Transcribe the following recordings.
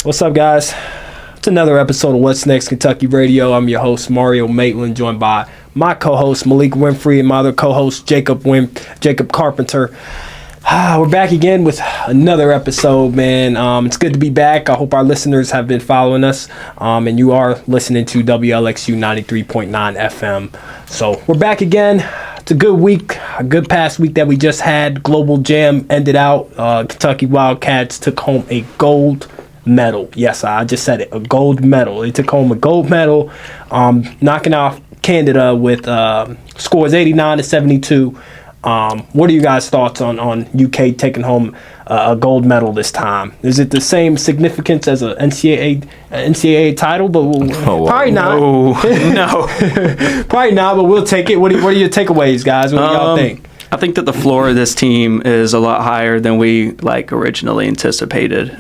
What's up, guys? It's another episode of What's Next Kentucky Radio. I'm your host, Mario Maitland, joined by my co-host, Malik Winfrey, and my other co-host, Jacob Carpenter. We're back again with another episode, man. It's good to be back. I hope our listeners have been following us, and you are listening to WLXU 93.9 FM. So we're back again. It's a good week, a good past week that we just had. Global Jam ended out. Kentucky Wildcats took home a gold medal. Yes, I just said it, a gold medal. They took home a gold medal, knocking off Canada with scores 89-72. What are you guys' thoughts on UK taking home a gold medal this time? Is it the same significance as an NCAA title? But probably not. No. Probably not, but we'll take it. What are your takeaways, guys? What do y'all think? I think that the floor of this team is a lot higher than we originally anticipated.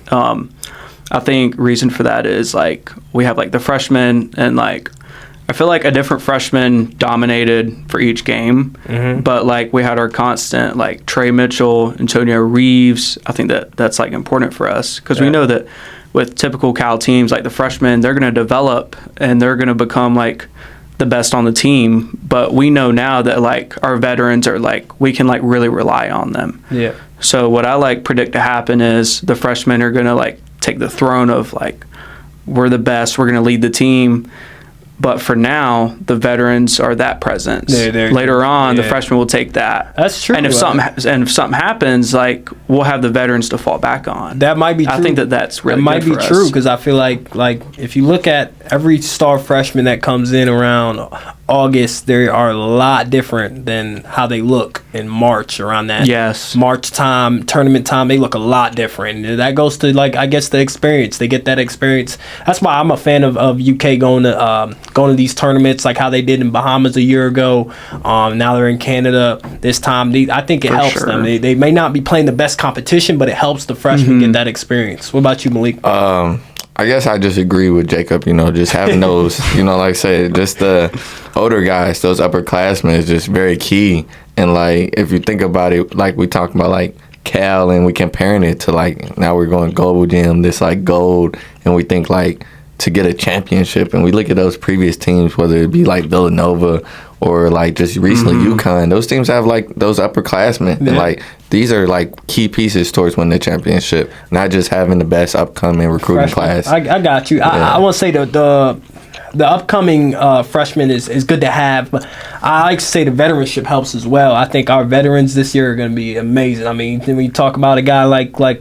I think reason for that is we have the freshmen, and I feel like a different freshman dominated for each game, but we had our constant Trey Mitchell, Antonio Reeves. I think that's important for us because we know that with typical Cal teams, the freshmen, they're going to develop and they're going to become the best on the team. But we know now that our veterans are we can really rely on them. Yeah. So what I predict to happen is the freshmen are going to take the throne of we're the best, we're going to lead the team. But for now, the veterans are that presence. Later on, the freshmen will take that. That's true. And if something happens, we'll have the veterans to fall back on. That might be true. I think that's really good for us. That might be true because I feel like if you look at every star freshman that comes in around August, they are a lot different than how they look in March around that. Yes. March time, tournament time, they look a lot different. And that goes to I guess the experience. They get that experience. That's why I'm a fan of UK going to these tournaments how they did in Bahamas a year ago. Now they're in Canada this time. I think it helps them. They may not be playing the best competition, but it helps the freshmen get that experience. What about you, Malik? I guess I just agree with Jacob, just having those, like I said, just the older guys, those upperclassmen is just very key. And, if you think about it, we talk about, Cal, and we comparing it to, now we're going Global Jam, this, gold, and we think, to get a championship, and we look at those previous teams, whether it be, Villanova or, just recently UConn, those teams have, those upperclassmen, and, these are key pieces towards winning the championship, not just having the best upcoming recruiting class. I got you. Yeah. I want to say the upcoming freshman is good to have, but I like to say the veteranship helps as well. I think our veterans this year are going to be amazing. I mean, when you talk about a guy like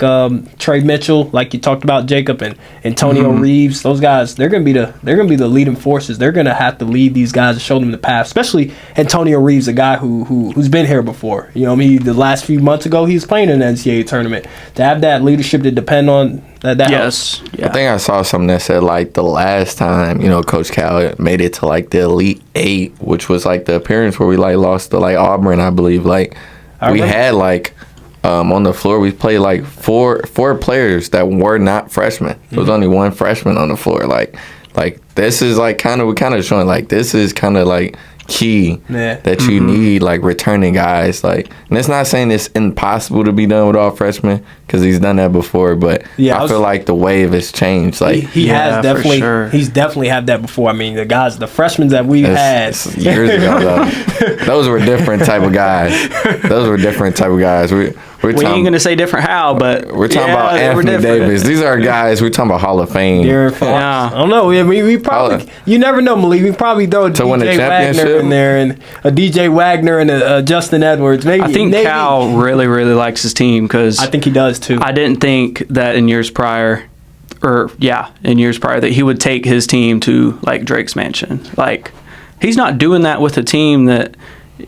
Trey Mitchell, like you talked about Jacob, and Antonio Reeves, those guys, they're going to be the leading forces. They're going to have to lead these guys and show them the path. Especially Antonio Reeves, a guy who's been here before. The last few months ago, he was playing in an NCAA tournament. To have that leadership to depend on. That yes. Yeah. I think I saw something that said the last time Coach Cal made it to the Elite Eight, which was the appearance where we lost to Auburn, I believe. We had on the floor we played four players that were not freshmen. There was only one freshman on the floor. This is we're kind of showing this is kind of key that you need returning guys and it's not saying it's impossible to be done with all freshmen because he's done that before, but I feel the wave has changed. He has definitely, sure. He's definitely had that before. I mean, the freshmen that we've had years ago, those were different type of guys. We ain't going to say different how, but we're talking about Anthony Davis. These are guys we're talking about Hall of Fame. I don't know. We probably you never know, Malik. We probably throw a DJ Wagner in there and a DJ Wagner and a Justin Edwards. Maybe I think Cal really likes his team because I think he does too. I didn't think that in years prior that he would take his team to Drake's Mansion. He's not doing that with a team that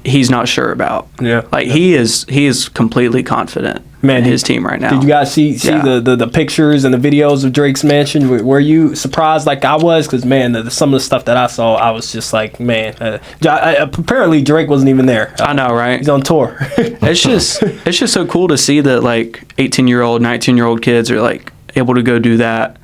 he's not sure about. He is completely confident in his team right now. Did you guys see the pictures and the videos of Drake's Mansion? Were you surprised like I was? Because some of the stuff that I saw, I was just apparently Drake wasn't even there. I know, right? He's on tour. It's just so cool to see that 18-year-old, 19-year-old kids are able to go do that,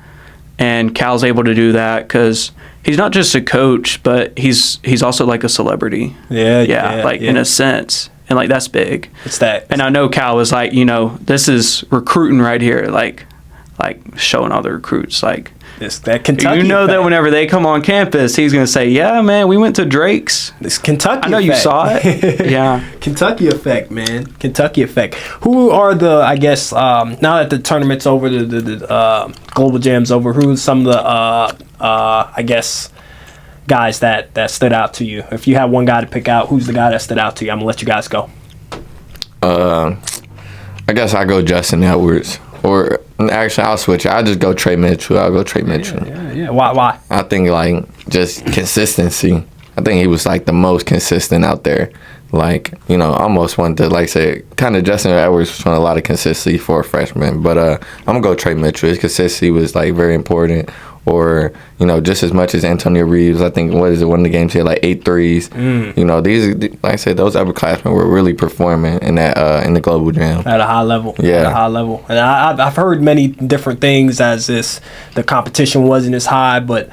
and Cal's able to do that because he's not just a coach, but he's also a celebrity. In a sense. And that's big. It's that. And I know Cal was this is recruiting right here. like showing other recruits like. It's that Kentucky that effect. whenever they come on campus, he's going to say, yeah, man, we went to Drake's. It's Kentucky I know effect. you saw it. Yeah. Kentucky effect, man. Kentucky effect. Who are the, I guess, now that the tournament's over, the Global Jam's over, who's some of the, I guess, guys that stood out to you? If you have one guy to pick out, who's the guy that stood out to you? I'm going to let you guys go. I guess I go Justin Edwards. Or actually, I'll switch it. I'll just go Trey Mitchell. I'll go Trey Mitchell. Yeah. Why? I think, like, just consistency. I think he was, like, the most consistent out there. Like, you know, almost wanted to, like, say, kind of Justin Edwards was showing a lot of consistency for a freshman. But I'm going to go Trey Mitchell. His consistency was, like, very important. Or, you know, just as much as Antonio Reeves. I think, one of the games he had, like, 8 threes. You know, these, like I said, those upperclassmen were really performing in that in the Global Jam. At a high level. Yeah. At a high level. And I've heard many different things as the competition wasn't as high, but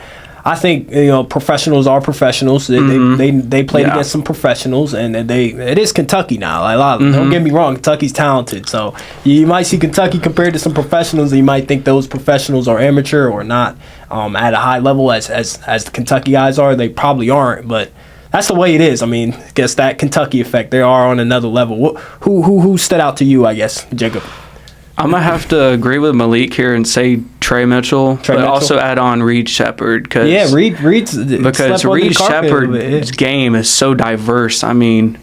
I think, you know, professionals are professionals. They played against some professionals, and it is Kentucky now. Like, don't get me wrong, Kentucky's talented. So you might see Kentucky compared to some professionals, and you might think those professionals are amateur or not at a high level as the Kentucky guys are. They probably aren't, but that's the way it is. I mean, I guess that Kentucky effect, they are on another level. Who stood out to you, I guess, Jacob? I'm going to have to agree with Malik here and say Trey Mitchell, but also add on Reed Shepherd. Because Reed Shepherd's game is so diverse. I mean,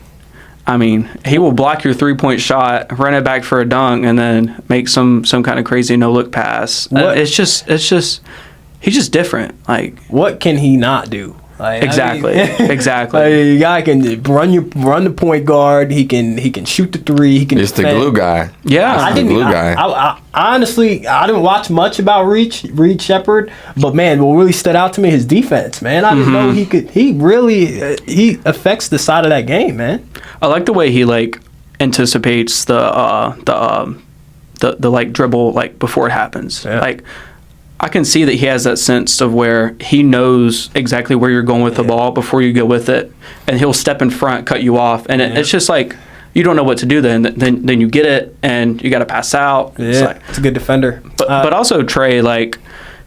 he will block your three-point shot, run it back for a dunk, and then make some kind of crazy no-look pass. It's just he's just different. Like, what can he not do? Like, exactly. The guy can run the point guard. He can shoot the three. He can. It's the glue guy. Yeah, I honestly, I didn't watch much about Reed Shepherd, but man, what really stood out to me his defense. Man, I didn't know he could. He really he affects the side of that game, man. I like the way he like anticipates the like dribble like before it happens. Yeah. Like, I can see that he has that sense of where he knows exactly where you're going with the ball before you go with it, and he'll step in front, cut you off, and it's just like you don't know what to do. Then you get it, and you got to pass out. Yeah, it's a good defender. But also Trey, like,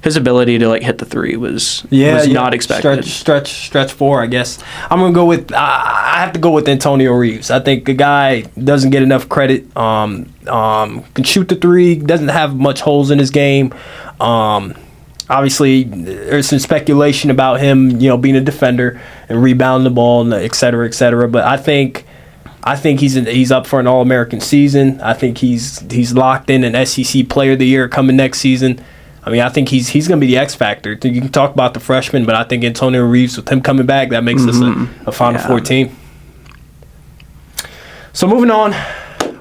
his ability to like hit the three was not expected. Stretch four, I guess. I'm gonna go with. I have to go with Antonio Reeves. I think the guy doesn't get enough credit. Can shoot the three. Doesn't have much holes in his game. Obviously, there's some speculation about him, you know, being a defender and rebounding the ball, and et cetera, et cetera. But I think he's up for an All-American season. I think he's locked in an SEC Player of the Year coming next season. I mean, I think he's going to be the X factor. You can talk about the freshman, but I think Antonio Reeves, with him coming back, that makes us a Final Four team. So moving on,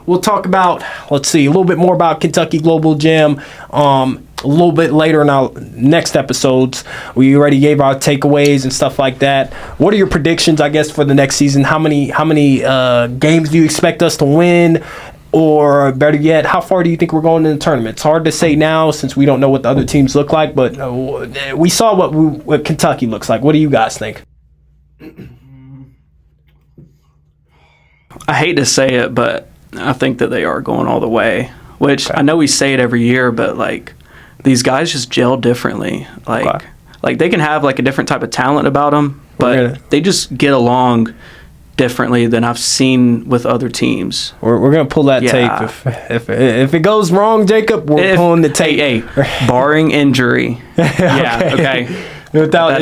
we'll talk about, a little bit more about Kentucky Global Jam a little bit later in our next episodes. We already gave our takeaways and stuff like that. What are your predictions, I guess, for the next season? How many games do you expect us to win? Or better yet, how far do you think we're going in the tournament? It's hard to say now since we don't know what the other teams look like, but we saw what Kentucky looks like. What do you guys think? I hate to say it, but I think that they are going all the way, which I know we say it every year, but like these guys just gel differently. Like they can have like a different type of talent about them, but they just get along differently than I've seen with other teams. We're gonna pull that tape. If it goes wrong, Jacob, we're pulling the tape. Barring injury. Okay. Without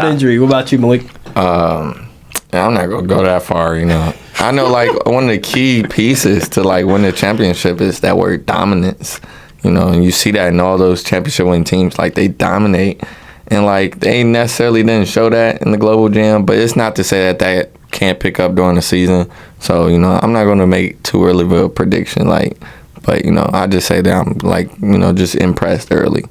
injury. What about you, Malik? I'm not gonna go that far, you know. I know, like, one of the key pieces to like win the championship is that word dominance. You know, and you see that in all those championship winning teams, like they dominate, and like they necessarily didn't show that in the Global Jam. But it's not to say that can't pick up during the season. So, you know, I'm not gonna make too early of a prediction, like, but you know, I just say that I'm like, you know, just impressed early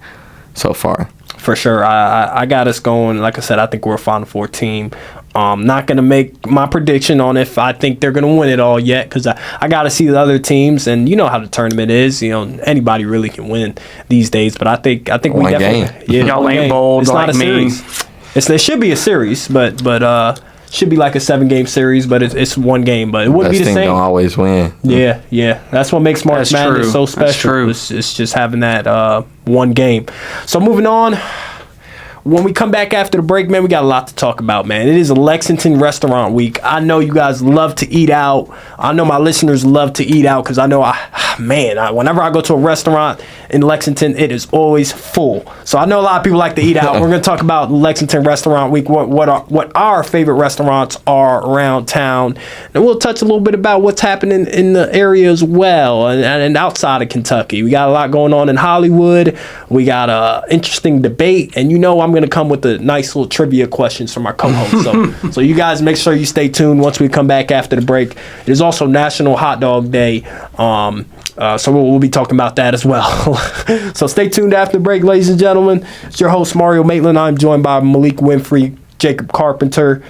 so far. For sure. I got us going. Like I said, I think we're a Final Four team. Not going to make my prediction on if I think they're going to win it all yet, because I got to see the other teams, and you know how the tournament is. You know, anybody really can win these days, but I think we definitely. Yeah, y'all ain't bold. It's like not a series. It should be a series, but should be like a 7-game series, but it's one game. But it wouldn't be the Best team same. don't always win. Yeah. That's what makes March That's Madness true. so That's special. true. It's just having that one game. So moving on. When we come back after the break, man, we got a lot to talk about, man. It is a Lexington Restaurant Week. I know you guys love to eat out. I know my listeners love to eat out because I know, whenever I go to a restaurant in Lexington, it is always full. So I know a lot of people like to eat out. We're going to talk about Lexington Restaurant Week, what our favorite restaurants are around town. And we'll touch a little bit about what's happening in the area as well and outside of Kentucky. We got a lot going on in Hollywood. We got an interesting debate. And I'm going to come with the nice little trivia questions from our co-host. So you guys make sure you stay tuned once we come back after the break. It is also National Hot Dog Day. So we'll be talking about that as well. So stay tuned after the break, ladies and gentlemen. It's your host, Mario Maitland. I'm joined by Malik Winfrey, Jacob Carpenter.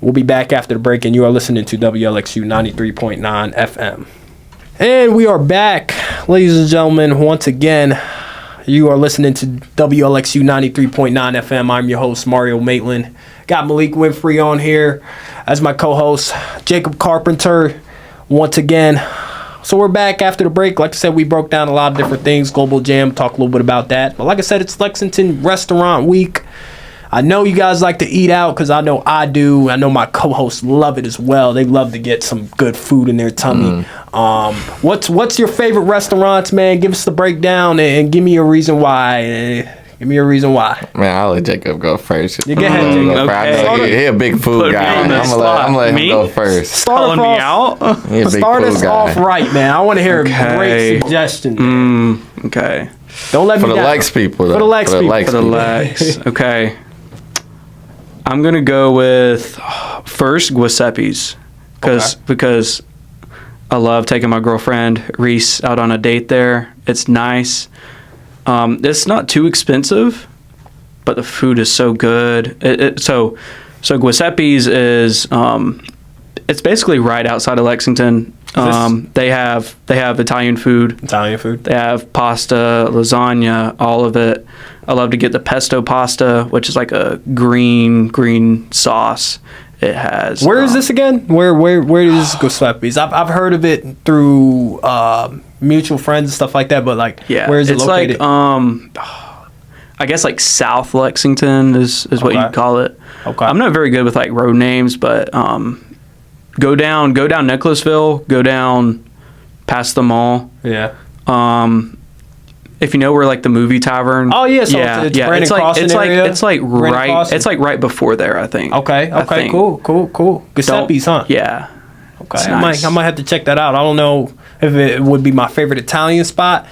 We'll be back after the break, and you are listening to WLXU 93.9 FM. And we are back, ladies and gentlemen, once again. You are listening to WLXU 93.9 FM. I'm your host, Mario Maitland. Got Malik Winfrey on here as my co-host, Jacob Carpenter, once again. So we're back after the break. Like I said, we broke down a lot of different things. Global Jam, talk a little bit about that. But like I said, it's Lexington Restaurant Week. I know you guys like to eat out because I know I do. I know my co-hosts love it as well. They love to get some good food in their tummy. What's your favorite restaurants, man? Give us the breakdown and give me a reason why. Give me a reason why. Man, I'll let Jacob go first. You go ahead, Jacob. Okay. I know he's a big food Put me guy. on I'm the gonna spot. let him Me? go first. Calling me out? He's a big Start food us guy. off right, man. I want to hear a Okay. great suggestion. Okay. Don't let For me the down. Lex people. For the Lex people. For the Lex. Okay. I'm going to go with first Giuseppe's because I love taking my girlfriend Reese out on a date there. It's nice. It's not too expensive, but the food is so good. So Giuseppe's is it's basically right outside of Lexington. They have Italian food. They have pasta, lasagna, all of it. I love to get the pesto pasta, which is like a green sauce. It has. Where is this again? Where is Giuseppe's? I've heard of it through mutual friends and stuff like that, but where is it located? It's I guess like South Lexington is what you'd call it. Okay. I'm not very good with like road names, but go down Nicholasville, go down past the mall. Yeah. If you know where like the movie tavern. Oh yeah, so it's Brandon Crossing area. It's like right before there, I think. Okay, cool. Giuseppe's, huh? Yeah. Okay, Nice. I might have to check that out. I don't know if it would be my favorite Italian spot.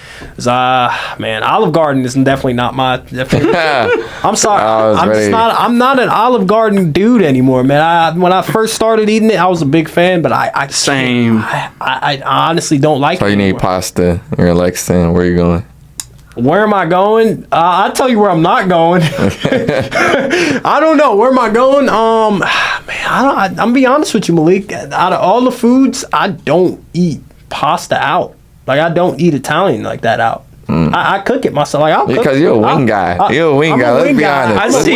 Olive Garden is definitely not my favorite. I'm sorry, I'm not an Olive Garden dude anymore, man. When I first started eating it, I was a big fan, but I Same. I honestly don't like it. So you need anymore. pasta. You're in Lexington. Where are you going? Where am I going? I'll tell you where I'm not going. I don't know. Where am I going? I'm gonna be honest with you, Malik. Out of all the foods, I don't eat pasta out. Like, I don't eat Italian like that out. I cook it myself. Like, I'll cook Because you're a wing guy. You're a wing guy. Let's be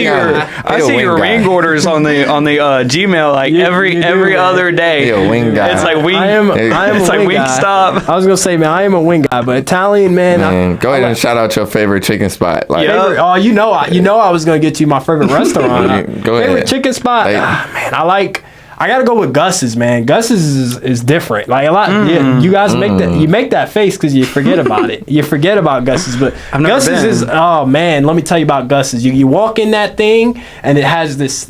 honest. I see your wing orders on the Gmail like every other day. You're a wing guy. It's like wing. I am It's a like wing wing guy. stop. I was gonna say, man, I am a wing guy, but Italian, man. Go ahead and shout out your favorite chicken spot. Like, Favorite, I was gonna get you my favorite restaurant. Go ahead. Favorite chicken spot. Hey. I gotta go with Gus's, man. Gus's is different. Like a lot. Yeah, you guys make that face because you forget about it. You forget about Gus's, but Gus's is. Oh man, let me tell you about Gus's. You walk in that thing and it has this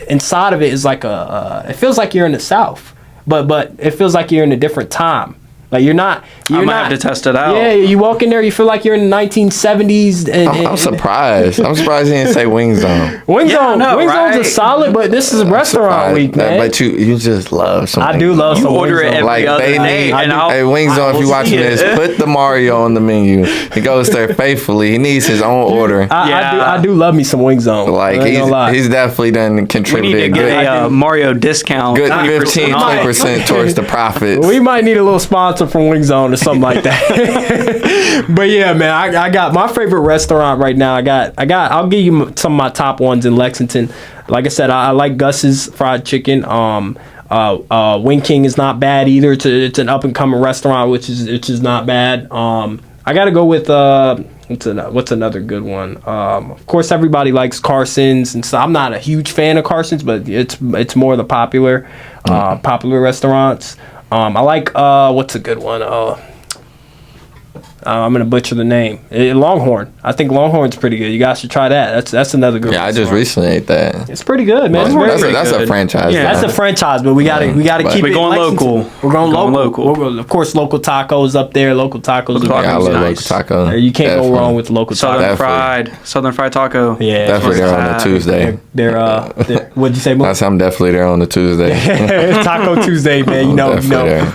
inside of it is like it feels like you're in the South, but it feels like you're in a different time. Like I might have to test it out. Yeah, you walk in there, you feel like you're in the 1970s. I'm surprised. I'm surprised he didn't say Wing Zone. Wing Zone's a solid, but this is restaurant week, man. But you just love some. I do love some. You order Wing it Zone. every other day, Hey, Wing Zone, if you're watching this, put the Mario on the menu. He goes there faithfully. He needs his own order. I do love me some Wing Zone. Like he's definitely done We need to contributed. get a Mario discount. Good 20% 15, off. 20% towards the profits. We might need a little sponsor sponsor from Wing Zone or something like that. But yeah, man, I got my favorite restaurant right now. I'll give you some of my top ones in Lexington. Like I said, I like Gus's fried chicken. Wing King is not bad either. It's an up and coming restaurant, which is not bad. I gotta go with what's another good one? Of course, everybody likes Carson's, and so I'm not a huge fan of Carson's, but it's more the popular restaurants. I like what's a good one? I'm gonna butcher the name. Longhorn. I think Longhorn's pretty good. You guys should try that. That's another good. Yeah, I just recently ate that. It's pretty good, man. That's a franchise. Yeah, that's a franchise, but we gotta keep it. We're going local. We're going local. Of course, local tacos up there. Local tacos. I love nice. local taco. You can't go wrong with local tacos. Southern fried taco. Yeah, definitely there on the Tuesday. They're what'd you say, Mo? I'm definitely there on the Tuesday. Taco Tuesday, man.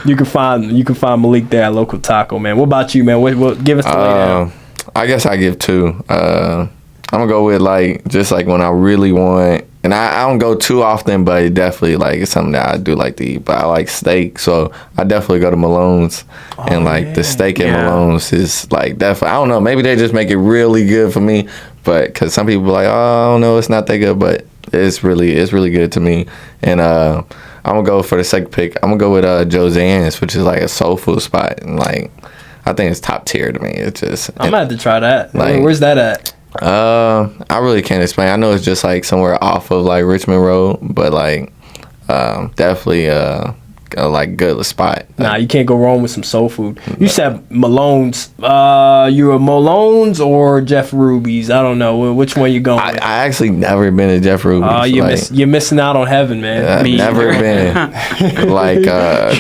You can find Malik there at local taco, man. What about you, man? What give us the lay down. I guess I give two. I'm gonna go with just when I really want, and I don't go too often, but it definitely it's something that I do like to eat. But I like steak, so I definitely go to Malone's, and the steak at Malone's is definitely. I don't know, maybe they just make it really good for me, but because some people are like, oh, I don't know, it's not that good, but it's really good to me. And I'm gonna go for the second pick. I'm gonna go with Josean's, which is a soul food spot, and I think it's top tier to me. It's just I'm gonna have to try that. Where's that at? I really can't explain. I know it's just somewhere off of Richmond Road, but definitely a good spot. Nah, you can't go wrong with some soul food. You said Malone's. You a Malone's or Jeff Ruby's? I don't know which one you going. I actually never been to Jeff Ruby's. You're missing out on heaven, man. Never been.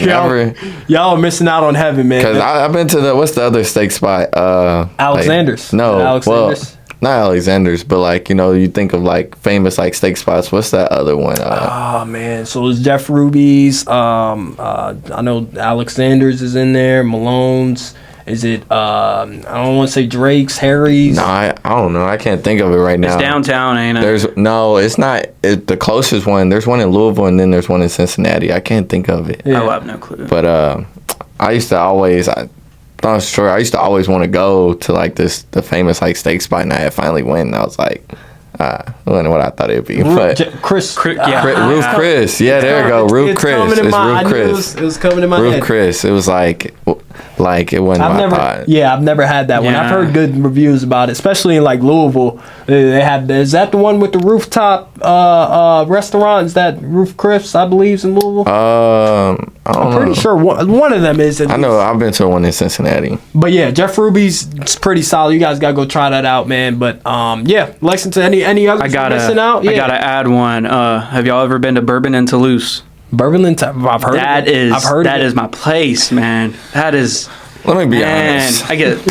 Never. Y'all are missing out on heaven, man. Because I've been to what's the other steak spot? Alexander's. No, Alexander's. Well, not Alexander's, but you think of famous steak spots. What's that other one? Oh man, so it's Jeff Ruby's. I know Alexander's is in there. Malone's. Is it? I don't want to say Drake's, Harry's. No, I don't know. I can't think of it right now. It's downtown, ain't it? It's not. The closest one. There's one in Louisville, and then there's one in Cincinnati. I can't think of it. Yeah. I have no clue. But I used to always. I'm sure. I used to always want to go to the famous steak spot, and I finally went, and I was like, I don't know what I thought it would be, but Roof Chris. Yeah, there you go, Roof Chris. It's Roof Chris. It was coming to my head. Roof Chris. It was it wasn't my pot. Yeah, I've never had that one. I've heard good reviews about it, especially in Louisville. They had. Is that the one with the rooftop restaurant? Is that Roof Chris? I believe in Louisville. I'm pretty sure one of them is. I know. I've been to one in Cincinnati. But yeah, Jeff Ruby's is pretty solid. You guys gotta go try that out, man. But Lexington. Any others missing out? Yeah. I gotta add one. Have y'all ever been to Bourbon in Toulouse? Bourbon in I've heard that of it. I've heard that of is my place, man. That is. Let me be honest. I get.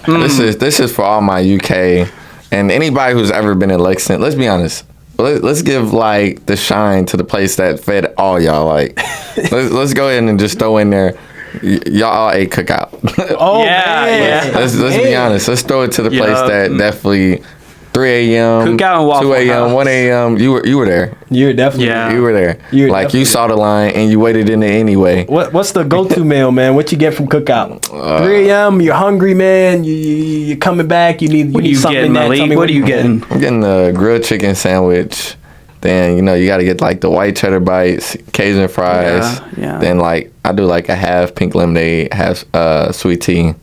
This is for all my UK and anybody who's ever been in Lexington. Let's be honest. Let's give the shine to the place that fed all y'all. Let's go ahead and just throw in there. Y'all all ate Cookout. Oh man. Let's be honest. Let's throw it to the place that definitely 3 a.m., Cookout and Waffle 2 a.m., House. 1 a.m. You were there. You were definitely You were there. You saw the line and you waited in there anyway. What's the go-to meal, man? What you get from Cookout? 3 a.m. You're hungry, man. You're coming back. You need something. What are you getting? I'm getting a grilled chicken sandwich. Then you got to get the white cheddar bites, Cajun fries. Yeah. Then I do a half pink lemonade, half sweet tea.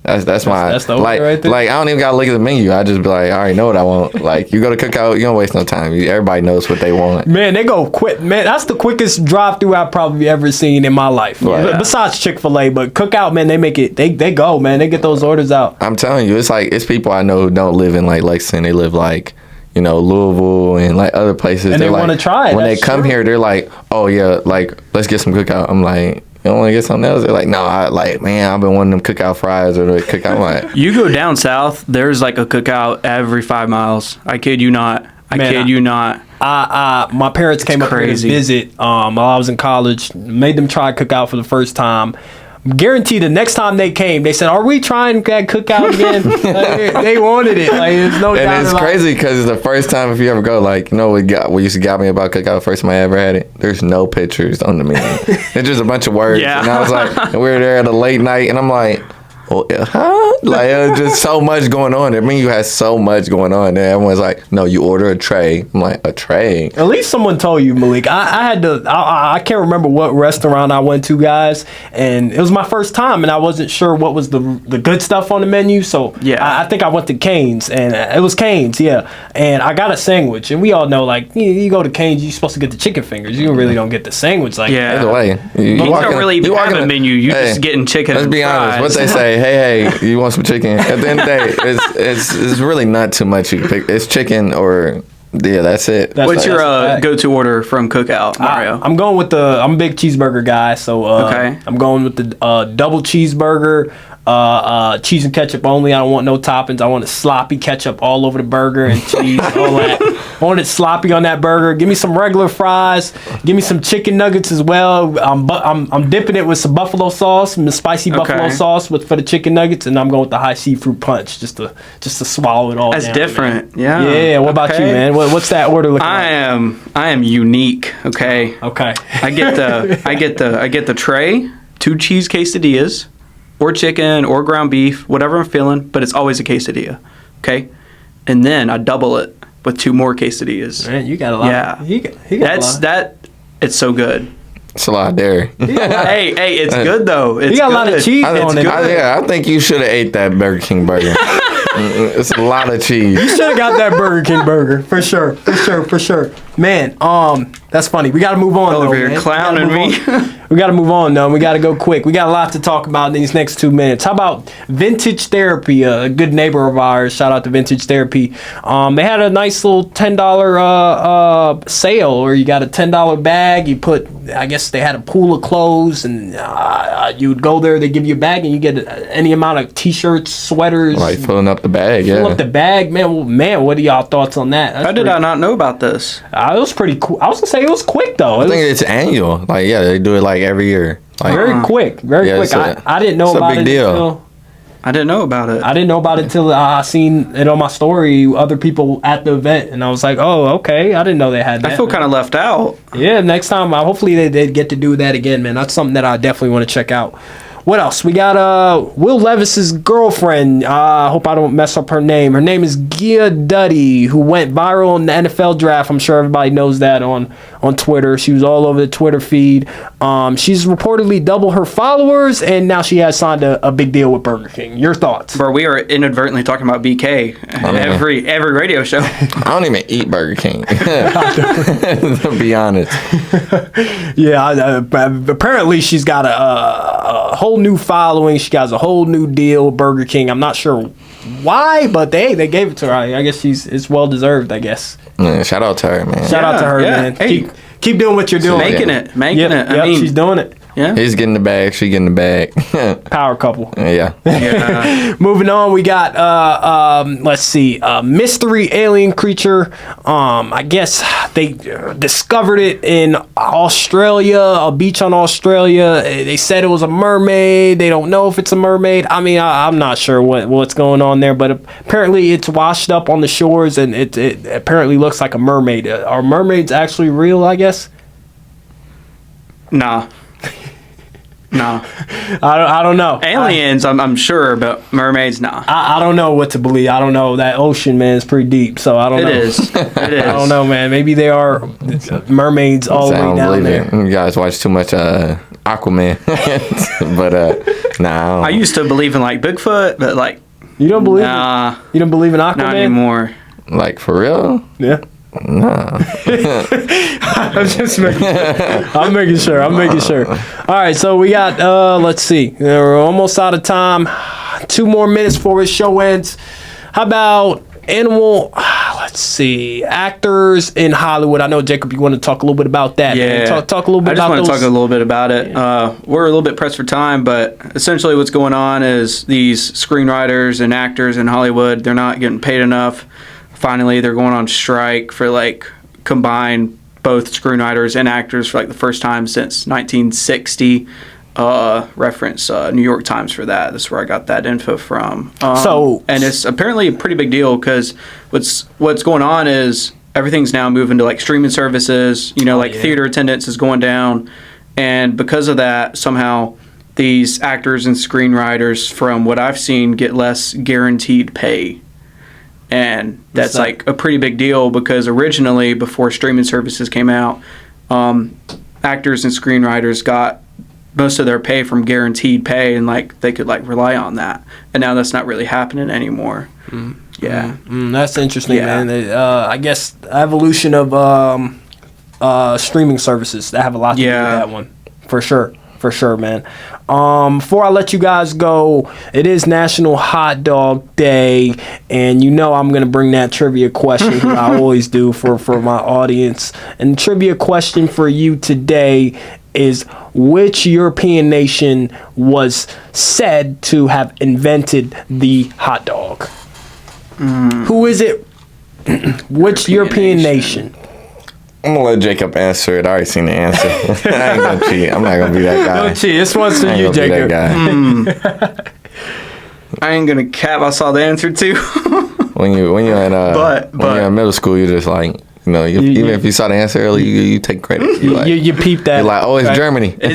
That's the order right there. I don't even gotta look at the menu. I just be I already know what I want. You go to Cookout, you don't waste no time. Everybody knows what they want. Man, they go quick. Man, that's the quickest drive-through I've probably ever seen in my life. Right. Besides Chick-fil-A, but Cookout, man, they make it. They go, man. They get those orders out. I'm telling you, it's people I know who don't live in Lexington. They live Louisville and other places. And they want to try it. When they come here, they're oh yeah, let's get some Cookout. I'm you don't want to get something else? They're no, man, I've been wanting them Cookout fries or the Cookout. I'm you go down south, there's a Cookout every 5 miles. I kid you not. I kid you not. My parents came up here to visit while I was in college. Made them try Cookout for the first time. guarantee the next time they came, they said, "Are we trying that cookout again?" They wanted it. Like, there's no doubt. And it's about crazy because the first time, if you ever go, like, you know, what used to got me about cookout the first time I ever had it? There's no pictures on the menu. It's just a bunch of words. Yeah. And I was like, and we were there at a late night, and I'm like, well, huh? Like, it was just so much going on. The menu has so much going on. And everyone's like, no, you order a tray. I'm like, a tray? At least someone told you, Malik. I had to. I can't remember what restaurant I went to, guys, and it was my first time, and I wasn't sure what was the good stuff on the menu. So Yeah. I think I went to Cane's, and it was Cane's, yeah. And I got a sandwich, and we all know, like, you go to Cane's, you're supposed to get the chicken fingers. You really don't get the sandwich, like. Yeah. Either way. You walk don't in- really you walk have in a menu. You're just getting chicken Let's and be honest. What fries. they say, hey, you want some chicken? At the end of the day, it's really not too much you can pick. It's chicken or, yeah, that's it. What's your fact. go-to order from Cookout, Mario? I'm going with I'm a big cheeseburger guy, so Okay. I'm going with the double cheeseburger, cheese and ketchup only. I don't want no toppings. I want a sloppy ketchup all over the burger and cheese, all that. I want it sloppy on that burger. Give me some regular fries. Give me some chicken nuggets as well. I'm dipping it with some buffalo sauce, some spicy buffalo Okay. sauce for the chicken nuggets, and I'm going with the high seafood punch just to swallow it all. That's down, different. man. Yeah. Yeah. What about you, Okay. man? What's that order looking I like? am unique. Okay. Okay. I get the tray, 2 cheese quesadillas, or chicken or ground beef, whatever I'm feeling, but it's always a quesadilla. Okay, and then I double it with 2 more quesadillas. Man, you got a lot. Yeah. He got That's a lot. that. It's so good. It's a lot there. hey, it's good though. It's He got a lot of good. cheese I, on it. I think you should have ate that Burger King burger. It's a lot of cheese. You should have got that Burger King burger for sure. Man, that's funny. We got to move on. Over though, here man. clowning me. We got to move on, though. We got to go quick. We got a lot to talk about in these next 2 minutes. How about Vintage Therapy? A good neighbor of ours. Shout out to Vintage Therapy. They had a nice little $10 sale where you got a $10 bag. You put, I guess they had a pool of clothes, and you would go there. They give you a bag, and you get any amount of T-shirts, sweaters. Like filling up the bag, yeah. Fill up the bag, man. Well, man, what are y'all thoughts on that? How did I not know about this? It was pretty cool. I was gonna say it was quick though. I It think was it's annual. Like, yeah, they do it like every year. Like, very quick, very Yeah, quick. it's a- I didn't know it's a about big it deal. until I didn't know about it. I didn't know about it till I seen it on my story. Other people at the event, and I was like, oh, okay. I didn't know they had that. I feel kind of left out. Yeah, next time, hopefully they get to do that again, man. That's something that I definitely want to check out. What else? We got Will Levis's girlfriend. I hope I don't mess up her name. Her name is Gia Duddy, who went viral in the NFL draft. I'm sure everybody knows that on Twitter. She was all over the Twitter feed. She's reportedly doubled her followers, and now she has signed a big deal with Burger King. Your thoughts? Bro, we are inadvertently talking about BK every radio show. I don't even eat Burger King. To be honest. Yeah, apparently she's got a whole new following. She got a whole new deal with Burger King. I'm not sure why, but they gave it to her. I guess it's well deserved, I guess. Man, shout out to her, man. Shout out to her, yeah. man. Hey. Keep doing what you're doing. Making Yeah. it. Making Yep, it. yep, I mean, she's doing it. yeah. He's getting the bag. She getting the bag. Power couple. Yeah. Yeah. Moving on, we got let's see, mystery alien creature. I guess they discovered it in Australia, a beach on Australia. They said it was a mermaid. They don't know if it's a mermaid. I mean, I'm not sure what's going on there, but apparently it's washed up on the shores, and it apparently looks like a mermaid. Are mermaids actually real? I guess. Nah. Nah. I don't know. Aliens, I'm sure, but mermaids, nah. I don't know what to believe. I don't know. That ocean, man, is pretty deep, so I don't know. It is. It is. I don't know, man. Maybe they are mermaids all the I way don't down believe there. it. You guys watch too much Aquaman. But nah. I used to believe in like Bigfoot, but like, You don't believe nah, You don't believe in Aquaman? not anymore. Like for real? Yeah. Nah. I'm just making sure. I'm making sure. All right, so we got let's see. We're almost out of time. 2 more minutes before the show ends. How about let's see, actors in Hollywood? I know, Jacob, you want to talk a little bit about that. Yeah. Man. Talk a little bit about I just want those. to talk a little bit about it. We're a little bit pressed for time, but essentially what's going on is these screenwriters and actors in Hollywood, they're not getting paid enough. Finally, they're going on strike for like combined both screenwriters and actors for like the first time since 1960. reference New York Times for that. That's where I got that info from. And it's apparently a pretty big deal because what's going on is everything's now moving to like streaming services. Theater attendance is going down, and because of that, somehow these actors and screenwriters, from what I've seen, get less guaranteed pay. And that's like a pretty big deal because originally, before streaming services came out, actors and screenwriters got most of their pay from guaranteed pay, and like they could like rely on that. And now that's not really happening anymore. Yeah, that's interesting, man. I guess the evolution of streaming services that have a lot to do with that one, for sure, man. Before I let you guys go, it is National Hot Dog Day, and I'm gonna bring that trivia question I always do for my audience. And the trivia question for you today is, which European nation was said to have invented the hot dog? Who is it? Which European nation? I'm gonna let Jacob answer it. I already seen the answer. I ain't gonna cheat. I'm not gonna be that guy. Don't cheat. This one's for you, Jacob. I ain't gonna cap. I saw the answer too. when you're in middle school, you're just like, even if you saw the answer early, you take credit. You peep that. You're like, oh, it's Germany. It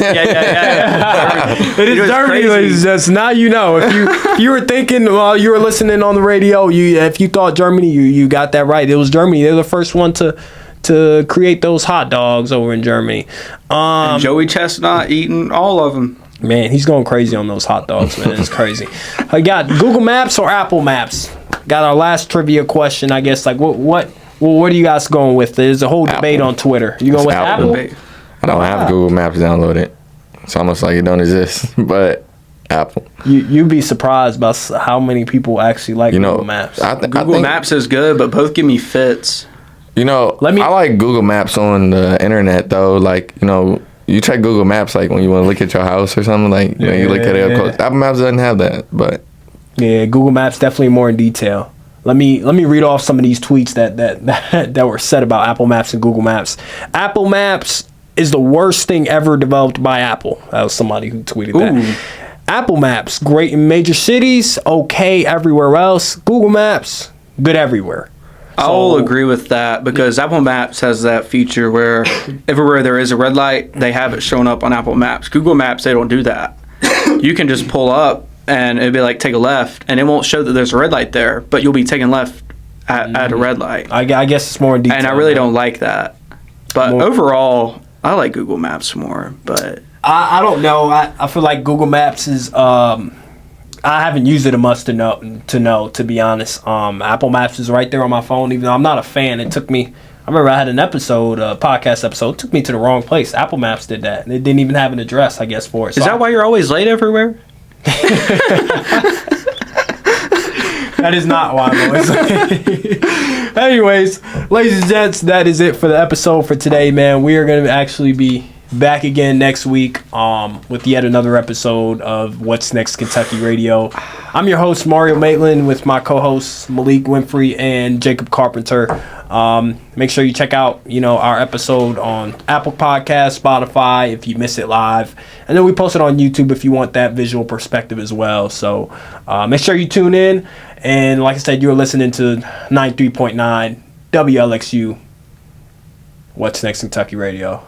is Germany. It's just now If you were thinking while you were listening on the radio, if you thought Germany, you got that right. It was Germany. They're the first one to create those hot dogs over in Germany. And Joey Chestnut eating all of them. Man, he's going crazy on those hot dogs, man. It's crazy. I got Google Maps or Apple Maps. Got our last trivia question, I guess. Like, what are you guys going with? There's a whole debate on Twitter. You going with Apple? I don't have Google Maps downloaded. It's almost like it don't exist, but Apple. You'd be surprised by how many people actually like Google Maps. Google Maps is good, but both give me fits. I like Google Maps on the internet though. Like, you check Google Maps like when you want to look at your house or something. Like, you look at it up close. Apple Maps doesn't have that, but yeah, Google Maps definitely more in detail. Let me read off some of these tweets that were said about Apple Maps and Google Maps. Apple Maps is the worst thing ever developed by Apple. That was somebody who tweeted that. Apple Maps, great in major cities, okay everywhere else. Google Maps, good everywhere. I'll agree with that because Apple Maps has that feature where everywhere there is a red light, they have it showing up on Apple Maps. Google Maps, they don't do that. You can just pull up and it'll be like, take a left, and it won't show that there's a red light there, but you'll be taking left at a red light. I guess it's more in detail. And I really don't like that. But overall, I like Google Maps more. But I don't know. I feel like Google Maps is... I haven't used it enough to know, to be honest. Apple Maps is right there on my phone, even though I'm not a fan. It took me... I remember I had an episode, a podcast episode. It took me to the wrong place. Apple Maps did that. And it didn't even have an address, I guess, for it. Is that why you're always late everywhere? That is not why I'm always late. Anyways, ladies and gents, that is it for the episode for today, man. We are going to actually be back again next week with yet another episode of What's Next Kentucky Radio. I'm your host, Mario Maitland, with my co-hosts, Malik Winfrey and Jacob Carpenter. Make sure you check out, our episode on Apple Podcasts, Spotify, if you miss it live. And then we post it on YouTube if you want that visual perspective as well. So make sure you tune in. And like I said, you're listening to 93.9 WLXU, What's Next Kentucky Radio.